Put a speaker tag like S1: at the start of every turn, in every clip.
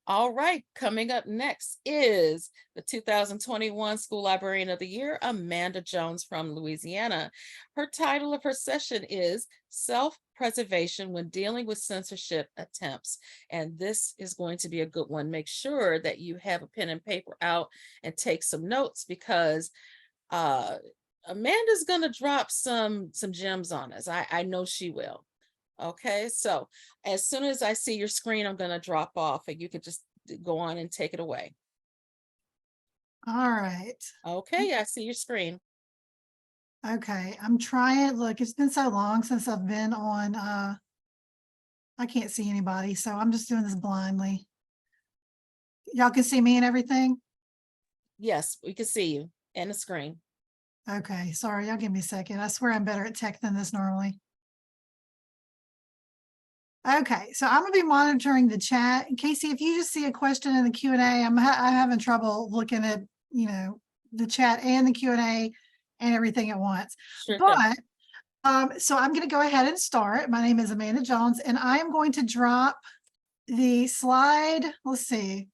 S1: All right, coming up next is the 2021 School Librarian of the Year, Amanda Jones from Louisiana. Her title of her session is Self Preservation When Dealing with Censorship Attempts. And this is going to be a good one. Make sure that you have a pen and paper out and take some notes because uh, Amanda's going to drop some gems on us. I know she will. Okay, so as soon as I see your screen, I'm going to drop off and you can just go on and take it away.
S2: All right.
S1: Okay, I see your screen.
S2: Okay. I'm trying. Look, it's been so long since I've been on. I can't see anybody, so I'm just doing this blindly. Y'all can see me and everything.
S1: Yes, we can see you and the screen.
S2: Okay. Sorry. Y'all give me a second. I swear I'm better at tech than this normally. Okay. So I'm going to be monitoring the chat. Casey, if you just see a question in the Q&A, I'm having trouble looking at, the chat and the Q&A and everything at once.
S1: Sure thing.
S2: But so I'm going to go ahead and start. My name is Amanda Jones, and I am going to drop the slide. Let's see.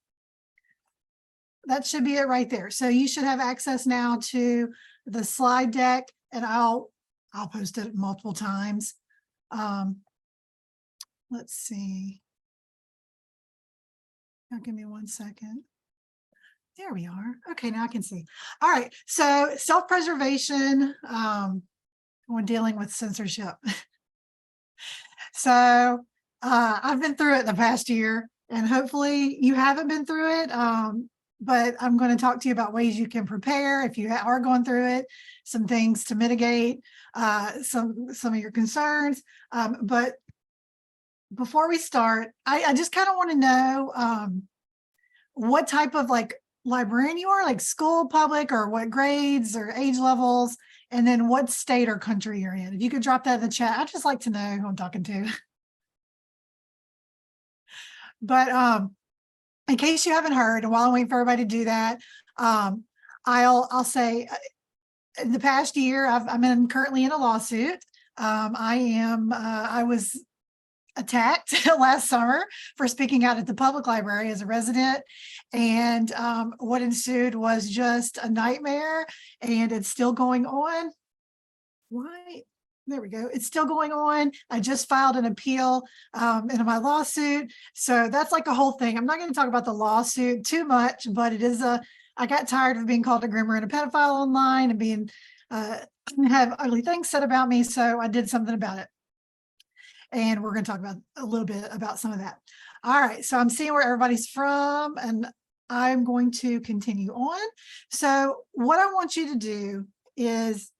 S2: That should be it right there. So you should have access now to the slide deck, and I'll post it multiple times. Let's see. Now give me 1 second. There we are. Okay, now I can see. All right. So self-preservation when dealing with censorship. So I've been through it the past year, and hopefully you haven't been through it. But I'm going to talk to you about ways you can prepare if you are going through it, some things to mitigate some of your concerns. But before we start, I just kind of want to know what type of librarian you are, like school, public, or what grades or age levels, and then what state or country you're in. If you could drop that in the chat, I'd just like to know who I'm talking to. But in case you haven't heard, and while I'm waiting for everybody to do that, I'll say in the past year, I'm currently in a lawsuit. I was attacked last summer for speaking out at the public library as a resident. And what ensued was just a nightmare, and it's still going on. Why? There we go. It's still going on. I just filed an appeal in my lawsuit. So that's like a whole thing. I'm not going to talk about the lawsuit too much, but I got tired of being called a groomer and a pedophile online and being, have ugly things said about me. So I did something about it. And we're going to talk about a little bit about some of that. All right. So I'm seeing where everybody's from, and I'm going to continue on. So what I want you to do is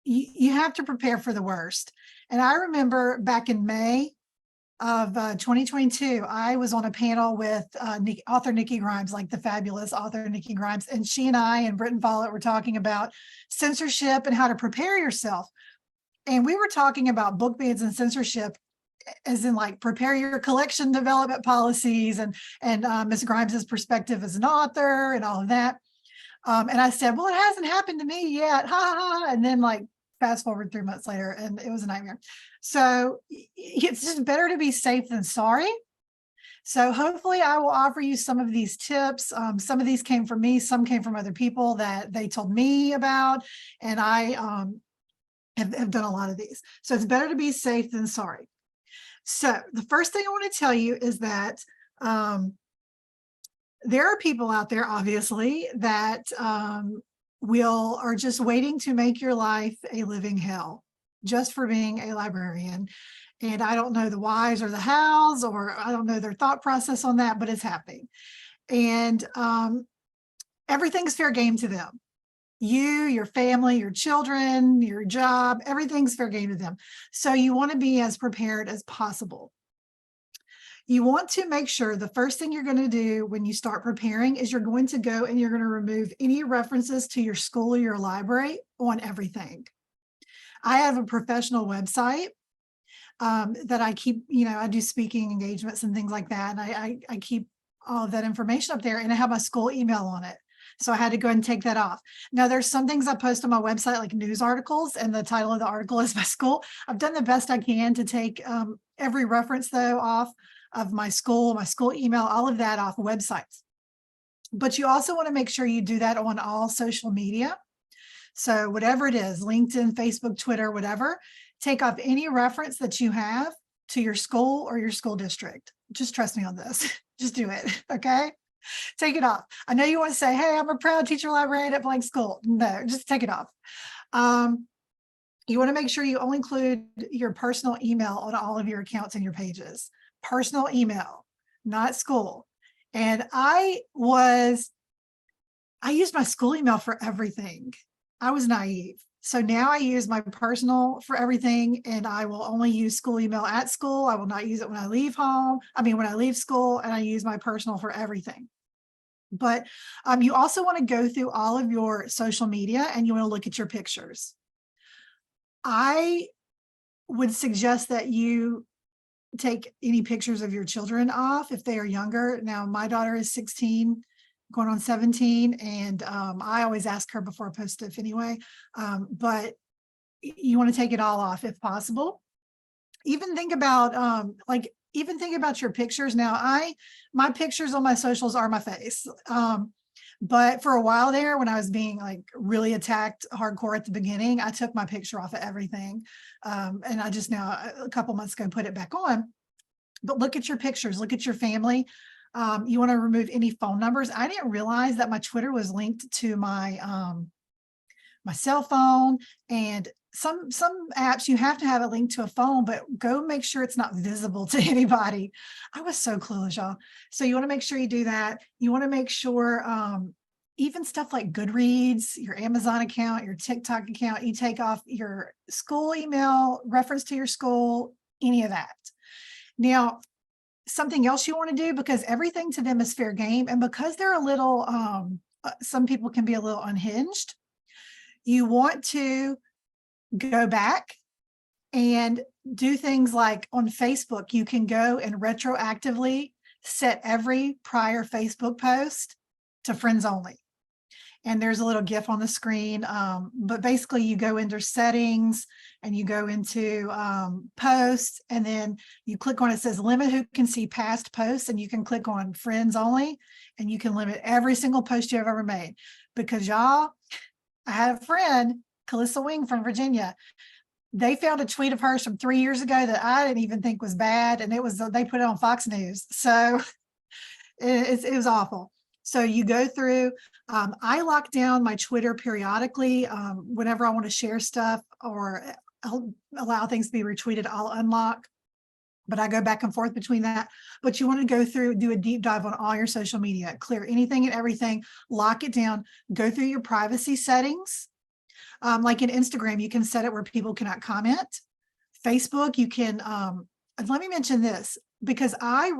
S2: you have to prepare for the worst. And I remember back in May of 2022, I was on a panel with author Nikki Grimes, like the fabulous author Nikki Grimes, and she and I and Britton Follett were talking about censorship and how to prepare yourself. And we were talking about book bans and censorship, as in like prepare your collection development policies and Ms. Grimes's perspective as an author and all of that. And I said, well, it hasn't happened to me yet. Ha ha. And then fast forward 3 months later, and it was a nightmare. So it's just better to be safe than sorry. So hopefully I will offer you some of these tips. Some of these came from me, some came from other people that they told me about. And I have done a lot of these. So it's better to be safe than sorry. So the first thing I want to tell you is that there are people out there, obviously, that are just waiting to make your life a living hell just for being a librarian. And I don't know the whys or the hows, or I don't know their thought process on that, but it's happening. And everything's fair game to them. You, your family, your children, your job, everything's fair game to them. So you want to be as prepared as possible. You want to make sure the first thing you're going to do when you start preparing is you're going to go and you're going to remove any references to your school or your library on everything. I have a professional website that I keep, I do speaking engagements and things like that. And I keep all of that information up there, and I have my school email on it. So I had to go ahead and take that off. Now, there's some things I post on my website, like news articles, and the title of the article is my school. I've done the best I can to take every reference though off of my school email, all of that off websites. But you also want to make sure you do that on all social media. So whatever it is, LinkedIn, Facebook, Twitter, whatever, take off any reference that you have to your school or your school district. Just trust me on this. Just do it. Okay. Take it off. I know you want to say, hey, I'm a proud teacher librarian at blank school. No, just take it off. You want to make sure you only include your personal email on all of your accounts and your pages. Personal email, not school. And I used my school email for everything. I was naive. So now I use my personal for everything, and I will only use school email at school. I will not use it when I leave home. I mean, when I leave school, and I use my personal for everything. But you also want to go through all of your social media and you want to look at your pictures. I would suggest that you take any pictures of your children off if they are younger. Now, my daughter is 16, going on 17, and I always ask her before I post stuff anyway. But you want to take it all off if possible. Even think about even think about your pictures. Now, my pictures on my socials are my face. But for a while there, when I was being like really attacked hardcore at the beginning, I took my picture off of everything. And I just now, a couple months ago, put it back on. But look at your pictures, look at your family. You want to remove any phone numbers. I didn't realize that my Twitter was linked to my my cell phone, and some apps you have to have a link to a phone, but go make sure it's not visible to anybody. I was so clueless, y'all. So you want to make sure you do that. You want to make sure even stuff like Goodreads, your Amazon account, your TikTok account, you take off your school email, reference to your school, any of that. Now, something else you want to do, because everything to them is fair game, and because they're a little some people can be a little unhinged, you want to go back and do things like on Facebook, you can go and retroactively set every prior Facebook post to friends only. And there's a little GIF on the screen. But basically you go into settings and you go into posts, and then you click on, it says limit who can see past posts, and you can click on friends only, and you can limit every single post you have ever made. Because y'all, I had a friend, Calissa Wing from Virginia. They found a tweet of hers from 3 years ago that I didn't even think was bad. And it was, they put it on Fox News. So it was awful. So you go through, I lock down my Twitter periodically. Whenever I want to share stuff or I'll allow things to be retweeted, I'll unlock. But I go back and forth between that. But you want to go through, do a deep dive on all your social media, clear anything and everything, lock it down, go through your privacy settings. Like in Instagram, you can set it where people cannot comment. Facebook, you can, let me mention this, because I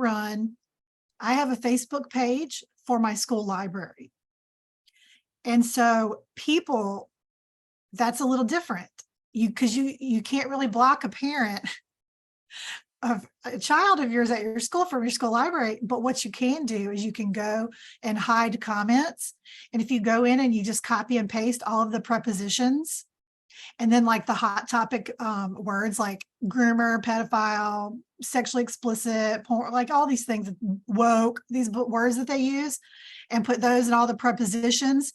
S2: have a Facebook page for my school library. And so people, that's a little different. Because you can't really block a parent of a child of yours at your school from your school library. But what you can do is you can go and hide comments. And if you go in and you just copy and paste all of the prepositions, and then like the hot topic words like groomer, pedophile, sexually explicit, porn, like all these things, woke, these words that they use, and put those and all the prepositions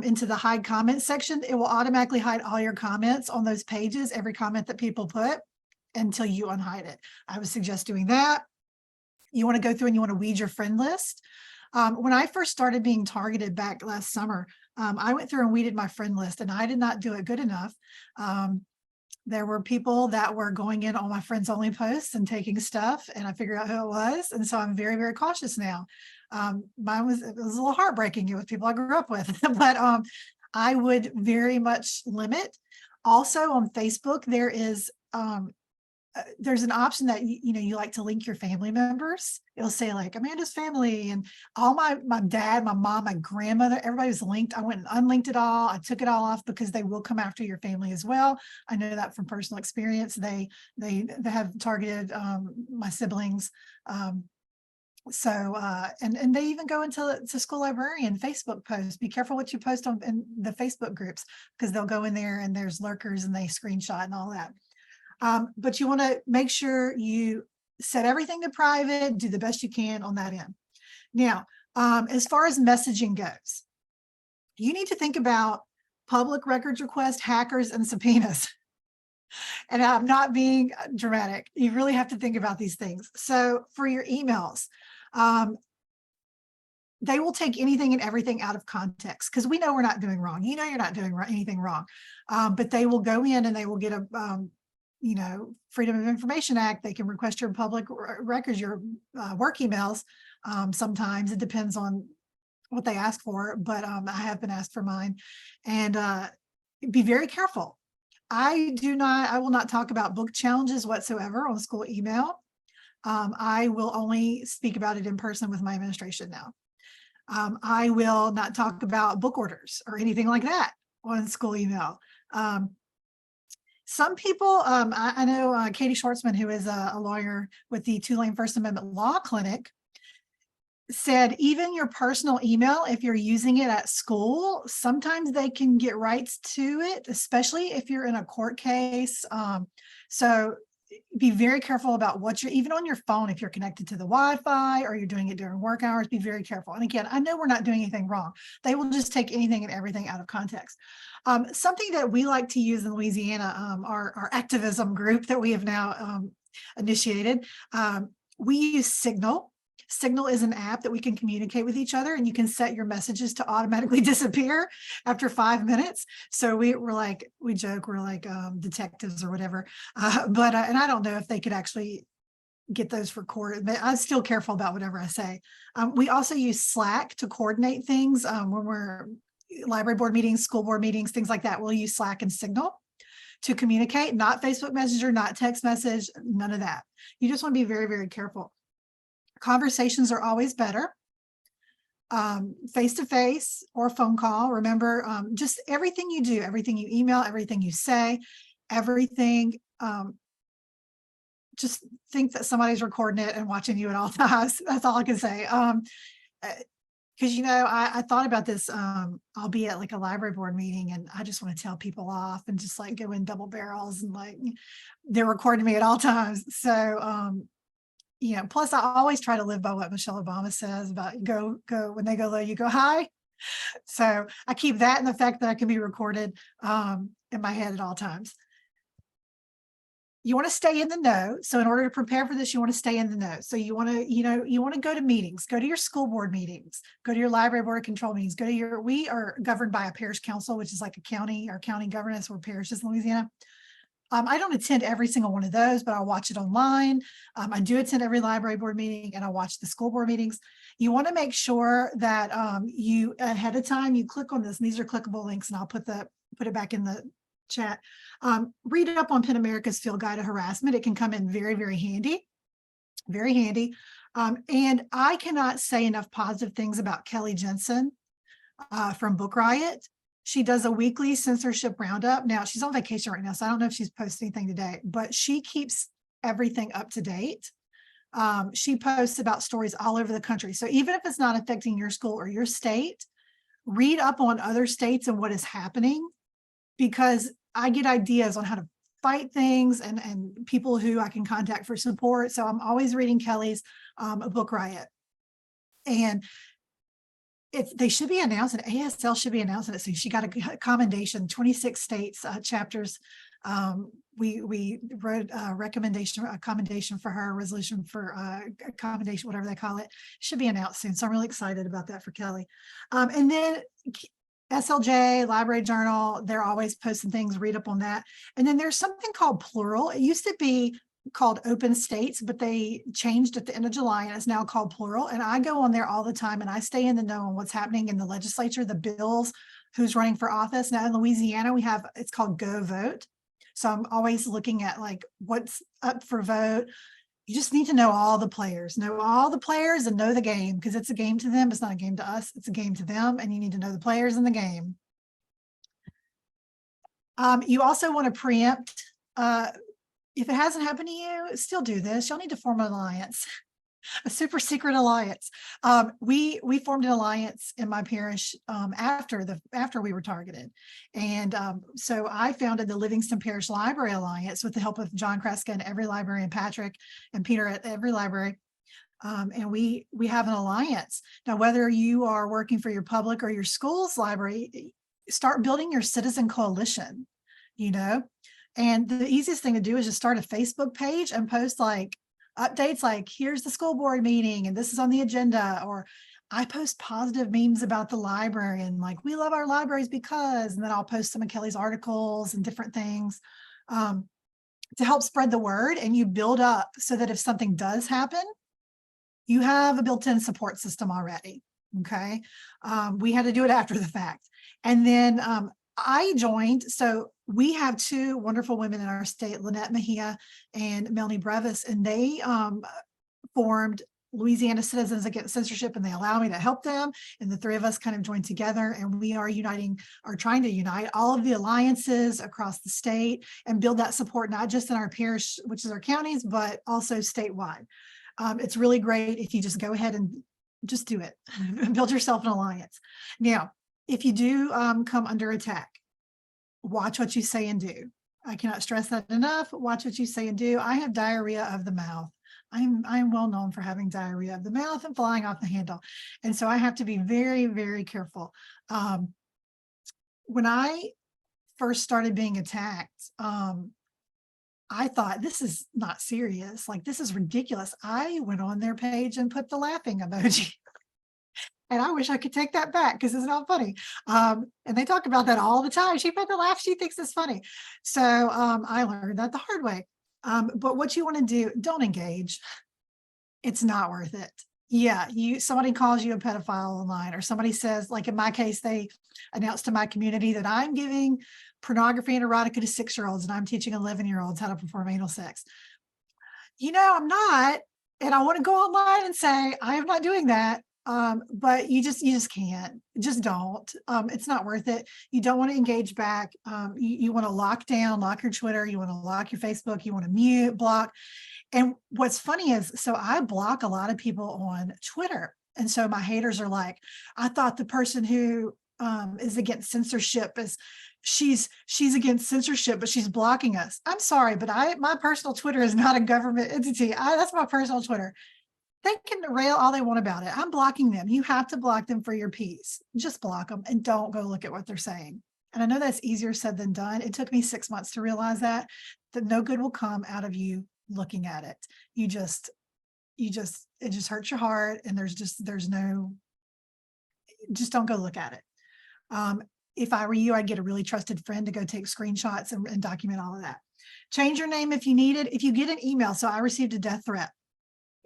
S2: into the hide comment section, it will automatically hide all your comments on those pages, every comment that people put, until you unhide it. I would suggest doing that. You want to go through and you want to weed your friend list. When I first started being targeted back last summer, I went through and weeded my friend list, and I did not do it good enough. There were people that were going in on my friends only posts and taking stuff, and I figured out who it was. And so I'm very, very cautious now. It was a little heartbreaking. It was people I grew up with, but I would very much limit. Also on Facebook, there's an option that you like to link your family members. It'll say like Amanda's family, and all my dad, my mom, my grandmother, everybody's linked. I went and unlinked it all. I took it all off because they will come after your family as well. I know that from personal experience. They have targeted my siblings. And they even go into school librarian Facebook posts. Be careful what you post in the Facebook groups, because they'll go in there and there's lurkers and they screenshot and all that. But you want to make sure you set everything to private, do the best you can on that end. Now, as far as messaging goes, you need to think about public records requests, hackers, and subpoenas. And I'm not being dramatic. You really have to think about these things. So for your emails, they will take anything and everything out of context because we know we're not doing wrong. You know, you're not doing anything wrong, but they will go in and they will get a, Freedom of Information Act. They can request your public records, your work emails. Sometimes it depends on what they ask for, but I have been asked for mine, and be very careful. I will not talk about book challenges whatsoever on school email. I will only speak about it in person with my administration now. I will not talk about book orders or anything like that on school email. Some people, I know Katie Schwartzman, who is a lawyer with the Tulane First Amendment Law Clinic, said even your personal email, if you're using it at school, sometimes they can get rights to it, especially if you're in a court case. So be very careful about what you're, even on your phone, if you're connected to the Wi-Fi or you're doing it during work hours, be very careful. And again, I know we're not doing anything wrong. They will just take anything and everything out of context. Something that we like to use in Louisiana, our activism group that we have now initiated, we use Signal. Signal is an app that we can communicate with each other, and you can set your messages to automatically disappear after 5 minutes. So we joke, we're like detectives or whatever. But and I don't know if they could actually get those recorded, but I'm still careful about whatever I say. We also use Slack to coordinate things when we're library board meetings, school board meetings, things like that. We'll use Slack and Signal to communicate, not Facebook Messenger, not text message, none of that. You just want to be very, very careful. Conversations are always better, face-to-face or phone call. Remember, just everything you do, everything you email, everything you say, everything, just think that somebody's recording it and watching you at all times. That's all I can say. Because, I thought about this, I'll be at like a library board meeting and I just want to tell people off and just like go in double barrels and like they're recording me at all times. So, plus I always try to live by what Michelle Obama says about go when they go low, you go high. So I keep that and the fact that I can be recorded in my head at all times. You want to stay in the know. So in order to prepare for this, you want to stay in the know. So you want to go to meetings, go to your school board meetings, go to your library board of control meetings, we are governed by a parish council, which is like a county or county governance or parishes in Louisiana. I don't attend every single one of those, but I'll watch it online. I do attend every library board meeting and I watch the school board meetings. You want to make sure that you ahead of time, you click on this, and these are clickable links, and I'll put it back in the chat. Read it up on PEN America's Field Guide to Harassment. It can come in very, very handy, very handy. And I cannot say enough positive things about Kelly Jensen from Book Riot. She does a weekly censorship roundup. Now she's on vacation right now, so I don't know if she's posted anything today, but she keeps everything up to date. She posts about stories all over the country. So even if it's not affecting your school or your state, read up on other states and what is happening, because I get ideas on how to fight things and people who I can contact for support. So I'm always reading Kelly's Book Riot. And they should be announcing it. ASL should be announcing it soon. She got a commendation, 26 states, chapters. We wrote a commendation for her, a resolution for a commendation, whatever they call it. Should be announced soon. So I'm really excited about that for Kelly. And then SLJ, Library Journal, they're always posting things, read up on that. And then there's something called Plural. It used to be called Open States, but they changed at the end of July and it's now called Plural. And I go on there all the time and I stay in the know on what's happening in the legislature, the bills, who's running for office. Now in Louisiana, it's called Go Vote. So I'm always looking at like what's up for vote. You just need to know all the players and know the game, because it's a game to them. It's not a game to us. It's a game to them. And you need to know the players in the game. You also want to preempt, if it hasn't happened to you, still do this. You'll need to form an alliance. a super secret alliance. We formed an alliance in my parish after we were targeted, and so I founded the Livingston Parish Library Alliance with the help of John Kreska and Every Library, and Patrick and Peter at Every Library. And we have an alliance now. Whether you are working for your public or your school's library, start building your citizen coalition. You know, and the easiest thing to do is just start a Facebook page and post like updates like, here's the school board meeting and this is on the agenda. Or I post positive memes about the library and like, we love our libraries because, and then I'll post some of Kelly's articles and different things to help spread the word. And you build up so that if something does happen, you have a built-in support system already. Okay. We had to do it after the fact. And then I joined. So we have two wonderful women in our state, Lynette Mejia and Melanie Brevis, and they formed Louisiana Citizens Against Censorship, and they allow me to help them. And the three of us kind of joined together, and we are trying to unite all of the alliances across the state and build that support, not just in our parish, which is our counties, but also statewide. It's really great if you just go ahead and just do it, build yourself an alliance. Now, if you do come under attack, watch what you say and do. I cannot stress that enough. Watch what you say and do. I have diarrhea of the mouth. I'm well known for having diarrhea of the mouth and flying off the handle. And so I have to be very, very careful. When I first started being attacked, I thought, this is not serious. Like, this is ridiculous. I went on their page and put the laughing emoji. And I wish I could take that back because it's not funny. And they talk about that all the time. She put the laugh, she thinks it's funny. So I learned that the hard way. But what you want to do, don't engage. It's not worth it. Yeah, somebody calls you a pedophile online, or somebody says, like in my case, they announced to my community that I'm giving pornography and erotica to 6-year-olds and I'm teaching 11-year-olds how to perform anal sex. I'm not, and I want to go online and say, I am not doing that. But you just can't, just don't. It's not worth it. You don't want to engage back. You want to lock your Twitter, you want to lock your Facebook, you want to mute, block. And what's funny is, so I block a lot of people on Twitter. And so my haters are like, I thought the person who is against censorship is she's against censorship, but she's blocking us. I'm sorry, but my personal Twitter is not a government entity. That's my personal Twitter. They can rail all they want about it. I'm blocking them. You have to block them for your peace. Just block them and don't go look at what they're saying. And I know that's easier said than done. It took me 6 months to realize that no good will come out of you looking at it. It just hurts your heart. And just don't go look at it. If I were you, I'd get a really trusted friend to go take screenshots and document all of that. Change your name if you need it. If you get an email, so I received a death threat.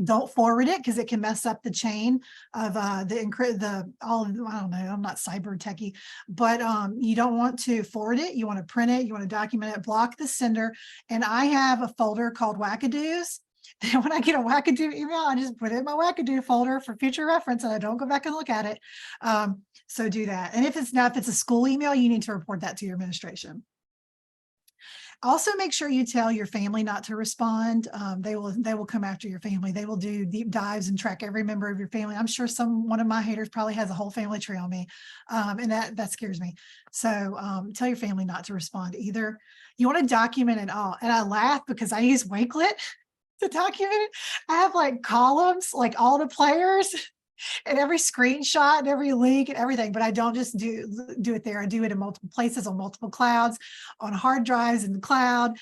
S2: Don't forward it because it can mess up the chain of I don't know, I'm not cyber techie, but you don't want to forward it. You want to print it, you want to document it, block the sender. And I have a folder called wackadoos. And when I get a wackadoo email, I just put it in my wackadoo folder for future reference and I don't go back and look at it. So do that. And if it's a school email, you need to report that to your administration. Also, make sure you tell your family not to respond. They will come after your family. They will do deep dives and track every member of your family. I'm sure one of my haters probably has a whole family tree on me, and that scares me. So tell your family not to respond either. You want to document it all. And I laugh because I use Wakelet to document it. I have like columns, like all the players. And every screenshot and every link and everything, but I don't just do it there. I do it in multiple places, on multiple clouds, on hard drives in the cloud,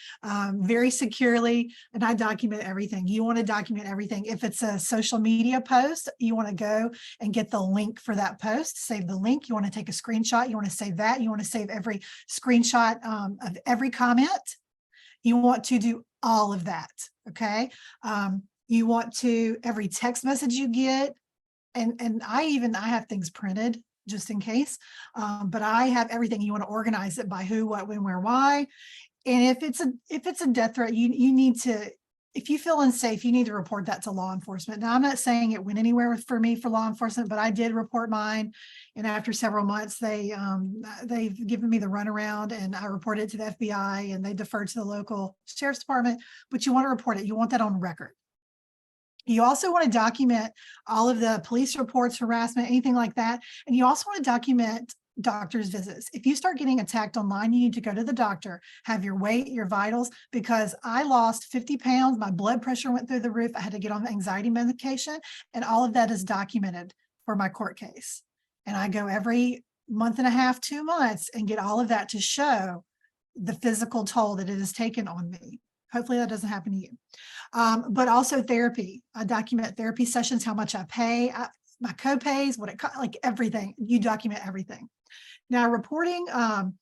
S2: very securely. And I document everything. You want to document everything. If it's a social media post, you want to go and get the link for that post, save the link. You want to take a screenshot. You want to save that. You want to save every screenshot of every comment. You want to do all of that. Okay. You want to, every text message you get, and I have things printed just in case, but I have everything. You want to organize it by who, what, when, where, why. And if it's a death threat, you need to, if you feel unsafe, you need to report that to law enforcement. Now, I'm not saying it went anywhere for me for law enforcement, but I did report mine. And after several months, they've given me the runaround, and I reported it to the FBI, and they deferred to the local sheriff's department. But you want to report it. You want that on record. You also want to document all of the police reports, harassment, anything like that. And you also want to document doctor's visits. If you start getting attacked online, you need to go to the doctor, have your weight, your vitals, because I lost 50 pounds. My blood pressure went through the roof. I had to get on anxiety medication, and all of that is documented for my court case. And I go every month and a half, 2 months, and get all of that to show the physical toll that it has taken on me. Hopefully that doesn't happen to you. But also therapy. I document therapy sessions, how much I pay, my co-pays, what it costs, like everything. You document everything. Now, reporting, you want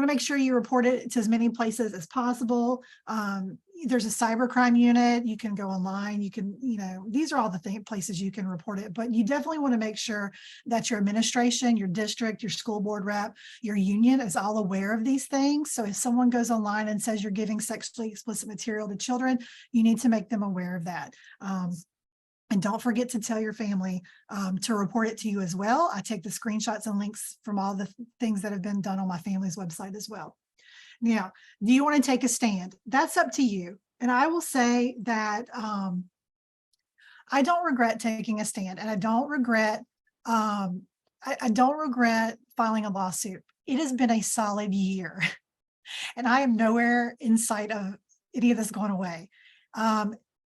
S2: to make sure you report it to as many places as possible. There's a cybercrime unit. You can go online. You can, these are all the places you can report it, but you definitely want to make sure that your administration, your district, your school board rep, your union is all aware of these things. So if someone goes online and says you're giving sexually explicit material to children, you need to make them aware of that. And don't forget to tell your family to report it to you as well. I take the screenshots and links from all the things that have been done on my family's website as well. Now, do you want to take a stand? That's up to you. And I will say that I don't regret taking a stand, and I don't regret I don't regret filing a lawsuit. It has been a solid year, and I am nowhere in sight of any of this going away.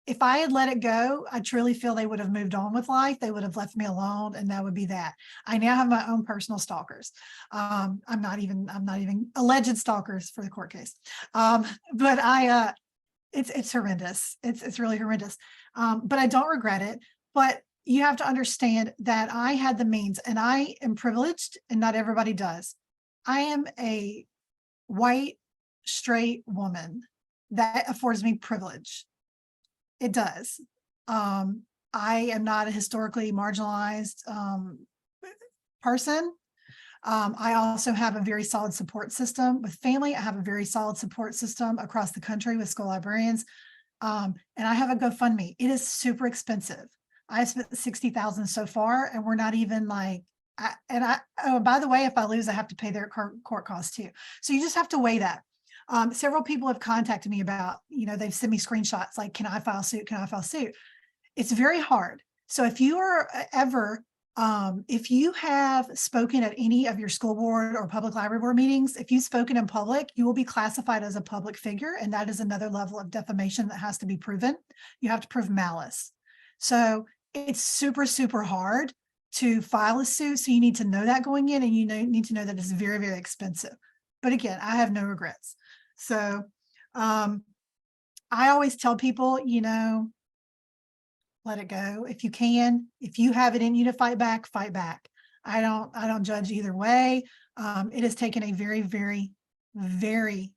S2: If I had let it go, I truly feel they would have moved on with life. They would have left me alone, and that would be that. I now have my own personal stalkers. I'm not even alleged stalkers for the court case. But it's horrendous. It's really horrendous. But I don't regret it. But you have to understand that I had the means, and I am privileged, and not everybody does. I am a white, straight woman. That affords me privilege. It does. I am not a historically marginalized person. I also have a very solid support system with family. I have a very solid support system across the country with school librarians. And I have a GoFundMe. It is super expensive. I spent 60,000 so far, and we're not even like, oh, by the way, if I lose, I have to pay their court costs too. So you just have to weigh that. Several people have contacted me about, they've sent me screenshots like, can I file suit? Can I file suit? It's very hard. So if you are ever, if you have spoken at any of your school board or public library board meetings, if you've spoken in public, you will be classified as a public figure. And that is another level of defamation that has to be proven. You have to prove malice. So it's super, super hard to file a suit. So you need to know that going in, and you need to know that it's very, very expensive. But again, I have no regrets. So I always tell people, let it go. If you can, if you have it in you to fight back, fight back. I don't judge either way. It has taken a very, very, very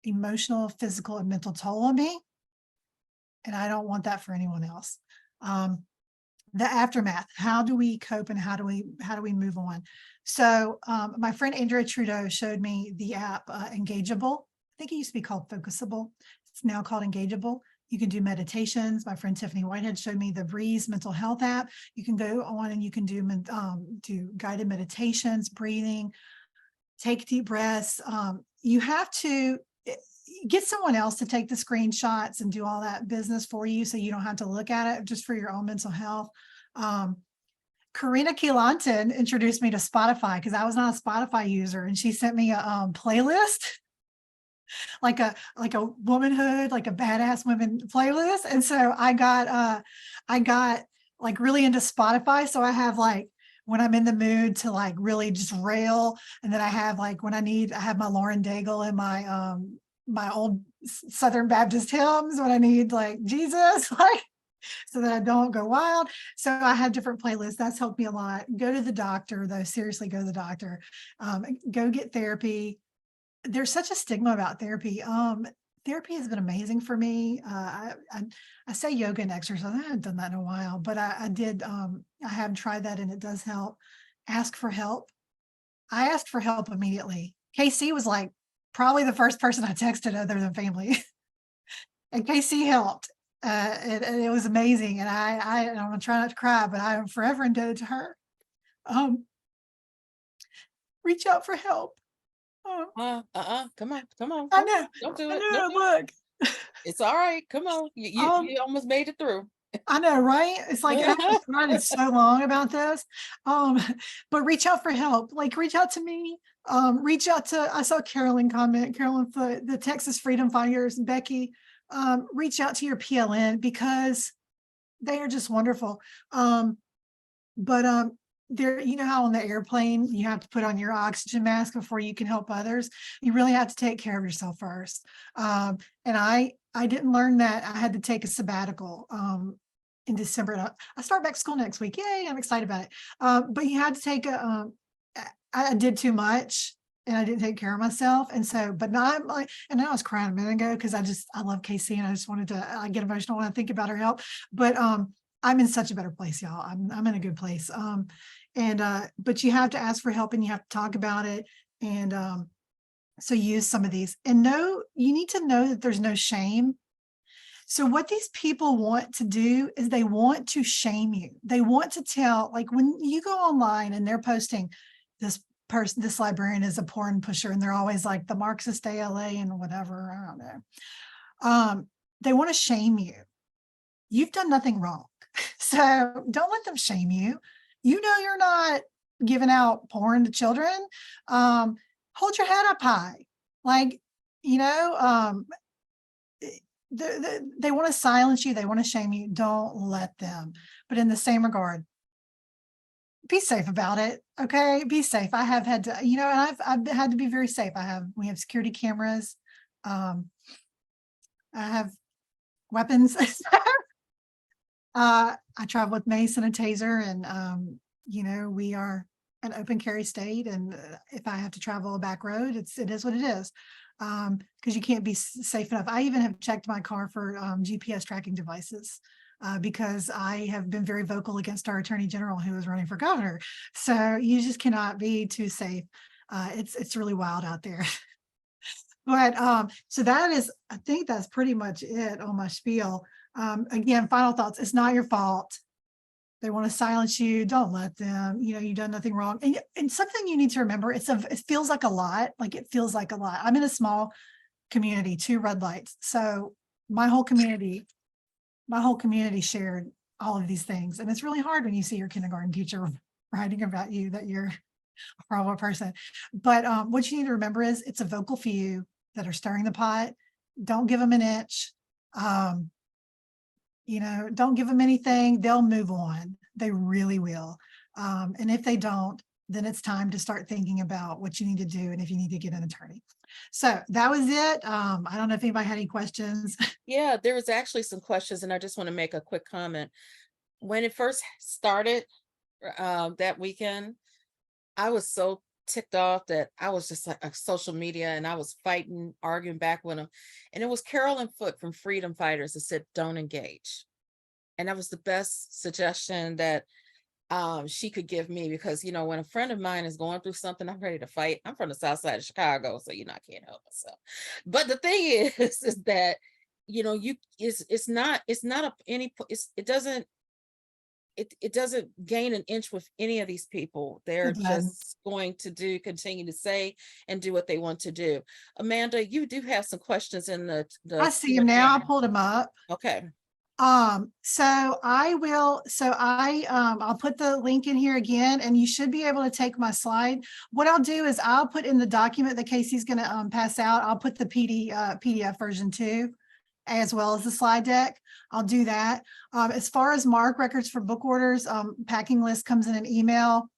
S2: emotional, physical, and mental toll on me. And I don't want that for anyone else. The aftermath, how do we cope, and how do we move on? So my friend Andrea Trudeau showed me the app Engageable. I think it used to be called Focusable. It's now called Engageable. You can do meditations. My friend Tiffany Whitehead showed me the Breeze mental health app. You can go on and you can do guided meditations, breathing, take deep breaths. You have to get someone else to take the screenshots and do all that business for you, so you don't have to look at it, just for your own mental health. Karina Keelanton introduced me to Spotify because I was not a Spotify user, and she sent me a playlist, like a womanhood, like a badass women playlist. And so I got like really into Spotify. So I have like, when I'm in the mood to like really just rail, and then I have like when I have my Lauren Daigle and my old Southern Baptist hymns when I need like Jesus, like, so that I don't go wild. So I have different playlists. That's helped me a lot. Go to the doctor, though. Seriously, go to the doctor. Go get therapy. There's such a stigma about therapy. Therapy has been amazing for me. I say yoga and exercise. I haven't done that in a while, but I did. I have tried that, and it does help. Ask for help. I asked for help immediately. KC was like probably the first person I texted other than family, and KC helped. It was amazing, and I'm gonna try not to cry, but I am forever indebted to her. Reach out for help.
S1: Come on,
S2: I know,
S1: don't do
S2: I
S1: it.
S2: know.
S1: Don't do it.
S2: Look,
S1: It's all right. Come on. You
S2: um,
S1: you almost made it through.
S2: I know, right? It's like, I've decided so long about this. Um, but reach out for help. Like, reach out to me. Reach out to, I saw Carolyn comment, Carolyn Foot, the Texas Freedom Fighters, Becky. Reach out to your PLN because they are just wonderful. But there, you know how on the airplane you have to put on your oxygen mask before you can help others. You really have to take care of yourself first. And I didn't learn that. I had to take a sabbatical in December. And I start back school next week. Yay! I'm excited about it. But you had to take a. I did too much. And I didn't take care of myself. And so, but now I'm like, and I was crying a minute ago because I love Casey and I just wanted to, I get emotional when I think about her help. But I'm in such a better place, y'all. I'm in a good place. But you have to ask for help and you have to talk about it. And so use some of these and you need to know that there's no shame. So what these people want to do is they want to shame you. They want to tell, like when you go online and they're posting this librarian is a porn pusher, and they're always like the Marxist ALA and whatever. I don't know. They want to shame you. You've done nothing wrong. So don't let them shame you. You know, you're not giving out porn to children. Hold your head up high. Like, you know, they want to silence you. They want to shame you. Don't let them. But in the same regard, be safe about it. Okay. Be safe. I have had to, you know, and I've had to be very safe. We have security cameras. I have weapons. I travel with mace and a taser, and you know, we are an open carry state, and if I have to travel a back road, it is what it is. Because you can't be safe enough. I even have checked my car for GPS tracking devices because I have been very vocal against our attorney general who is running for governor. So you just cannot be too safe. It's really wild out there. But so that is, I think that's pretty much it on my spiel. Again, final thoughts. It's not your fault. They want to silence you. Don't let them. You know, you've done nothing wrong. And something you need to remember, it feels like a lot. Like it feels like a lot. I'm in a small community, 2 red lights. So my whole community shared all of these things. And it's really hard when you see your kindergarten teacher writing about you that you're a horrible person. But what you need to remember is it's a vocal few that are stirring the pot. Don't give them an inch. You know, don't give them anything. They'll move on. They really will. And if they don't, then it's time to start thinking about what you need to do and if you need to get an attorney. So that was it. I don't know if anybody had any questions.
S1: Yeah, there was actually some questions, and I just want to make a quick comment. When it first started that weekend, I was so ticked off that I was just like social media, and I was fighting, arguing back with them. And it was Carolyn Foot from Freedom Fighters that said, "Don't engage." And that was the best suggestion that she could give me, because you know, when a friend of mine is going through something, I'm ready to fight. I'm from the south side of Chicago, so you know, I can't help myself. But the thing is that, you know, it's not a any it doesn't gain an inch with any of these people. They're
S2: It does.
S1: just going to continue to say and do what they want to do. Amanda, you do have some questions in the
S2: I see him now. I pulled him up.
S1: Okay.
S2: I'll put the link in here again, and you should be able to take my slide. What I'll do is I'll put in the document that Casey's going to pass out. I'll put the PDF version too, as well as the slide deck. I'll do that. As far as mark records for book orders, packing list comes in an email.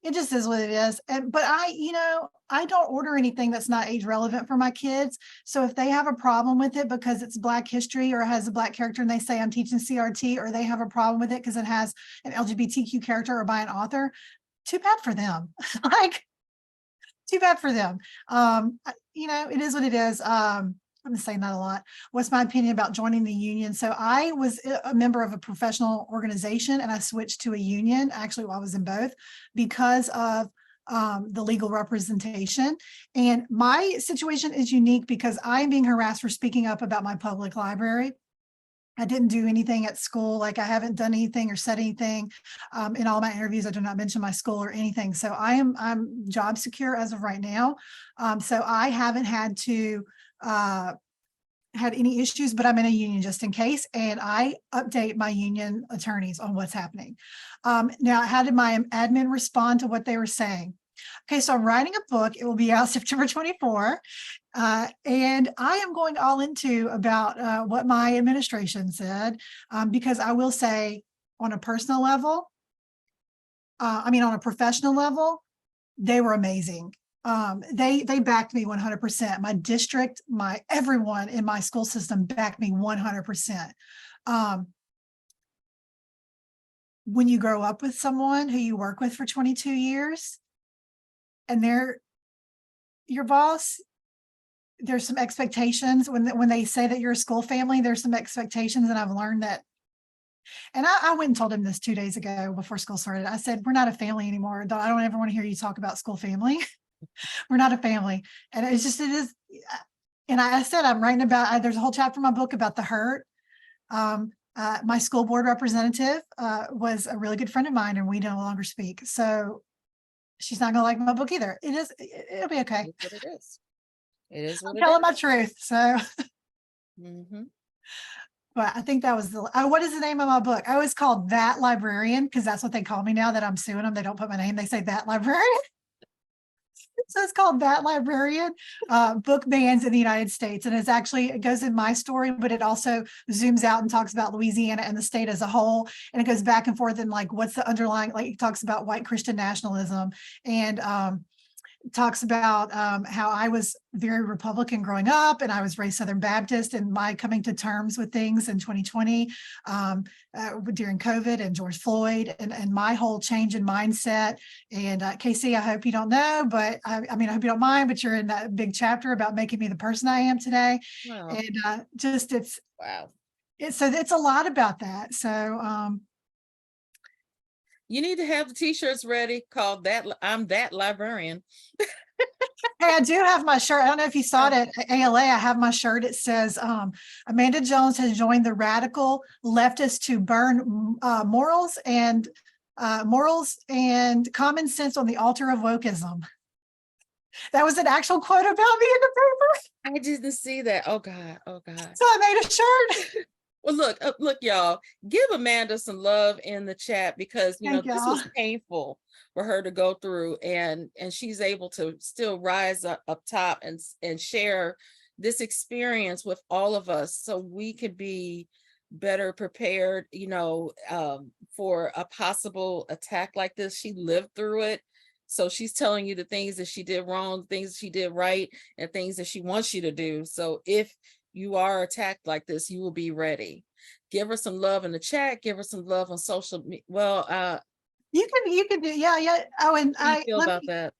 S2: It just is what it is. But I don't order anything that's not age relevant for my kids. So if they have a problem with it because it's Black history or has a Black character and they say I'm teaching CRT, or they have a problem with it because it has an LGBTQ character or by an author, too bad for them. Like, too bad for them. It is what it is. I'm saying that a lot. What's my opinion about joining the union? So I was a member of a professional organization and I switched to a union. Actually, I was in both because of the legal representation. And my situation is unique because I'm being harassed for speaking up about my public library. I didn't do anything at school. Like I haven't done anything or said anything in all my interviews. I do not mention my school or anything. So I'm job secure as of right now. So I haven't had to had any issues, but I'm in a union just in case, and I update my union attorneys on what's happening. Now, how did my admin respond to what they were saying? Okay, so I'm writing a book. It will be out September 24. And I am going all into about what my administration said, because I will say, on a personal level, on a professional level, they were amazing. They backed me 100%. My district, everyone in my school system backed me 100%. When you grow up with someone who you work with for 22 years and they're your boss, there's some expectations when they say that you're a school family, there's some expectations. And I've learned that. And I went and told him this 2 days ago before school started. I said, we're not a family anymore. I don't ever want to hear you talk about school family. We're not a family. And it is. And I said, I'm writing about, there's a whole chapter in my book about the hurt. My school board representative was a really good friend of mine, and we no longer speak. So she's not going to like my book either. It'll be okay.
S1: It's what it is. It is what
S2: I'm
S1: it
S2: telling
S1: is.
S2: my truth. So,
S1: Mhm.
S2: but I think that was what is the name of my book? Oh, it's called That Librarian, because that's what they call me now that I'm suing them. They don't put my name. They say That Librarian. So it's called That Librarian, Book Bans in the United States. And it goes in my story, but it also zooms out and talks about Louisiana and the state as a whole. And it goes back and forth and like, what's the underlying, like it talks about white Christian nationalism and talks about how I was very Republican growing up and I was raised Southern Baptist, and my coming to terms with things in 2020 during COVID and George Floyd and my whole change in mindset. And Casey, I hope you don't know, but I hope you don't mind, but you're in that big chapter about making me the person I am today.
S1: Wow.
S2: And
S1: Wow.
S2: it's a lot about that. So
S1: You need to have the t-shirts ready called I'm That Librarian.
S2: hey, I do have my shirt. I don't know if you saw it at ALA. I have my shirt. It says, Amanda Jones has joined the radical leftists to burn morals and common sense on the altar of wokeism. That was an actual quote about me in the paper.
S1: I didn't see that. Oh God. Oh God.
S2: So I made a shirt.
S1: Well, look, y'all, give Amanda some love in the chat, because
S2: Thank
S1: this
S2: y'all.
S1: was painful for her to go through, and she's able to still rise up top and share this experience with all of us, so we could be better prepared, for a possible attack like this. She lived through it. So she's telling you the things that she did wrong, things she did right, and things that she wants you to do. So if you are attacked like this, you will be ready. Give her some love in the chat. Give her some love on social media. Well,
S2: You can do, yeah. Oh, and
S1: how do you feel about that?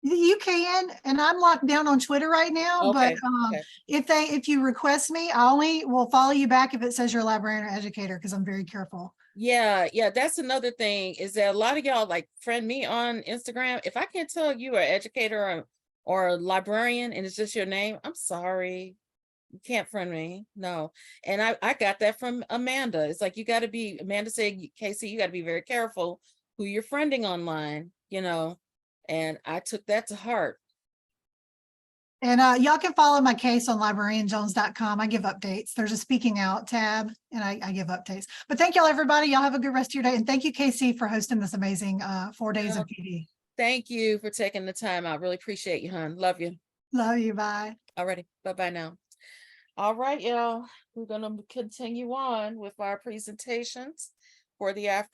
S2: you can, and I'm locked down on Twitter right now, but
S1: Okay. Okay.
S2: if you request me, I only will follow you back if it says you're a librarian or educator, because I'm very careful.
S1: Yeah, that's another thing, is that a lot of y'all like friend me on Instagram. If I can't tell you are an educator or a librarian and it's just your name, I'm sorry. You can't friend me. No. And I got that from Amanda. It's like, Amanda said, Casey, you got to be very careful who you're friending online, and I took that to heart.
S2: And y'all can follow my case on librarianjones.com. I give updates. There's a speaking out tab, and I give updates. But thank y'all, everybody. Y'all have a good rest of your day. And thank you, Casey, for hosting this amazing 4 days of PD.
S1: Thank you for taking the time out. Really appreciate you, hon. Love you.
S2: Love you. Bye.
S1: Alrighty. Bye-bye now. All right, y'all. We're going to continue on with our presentations for the afternoon.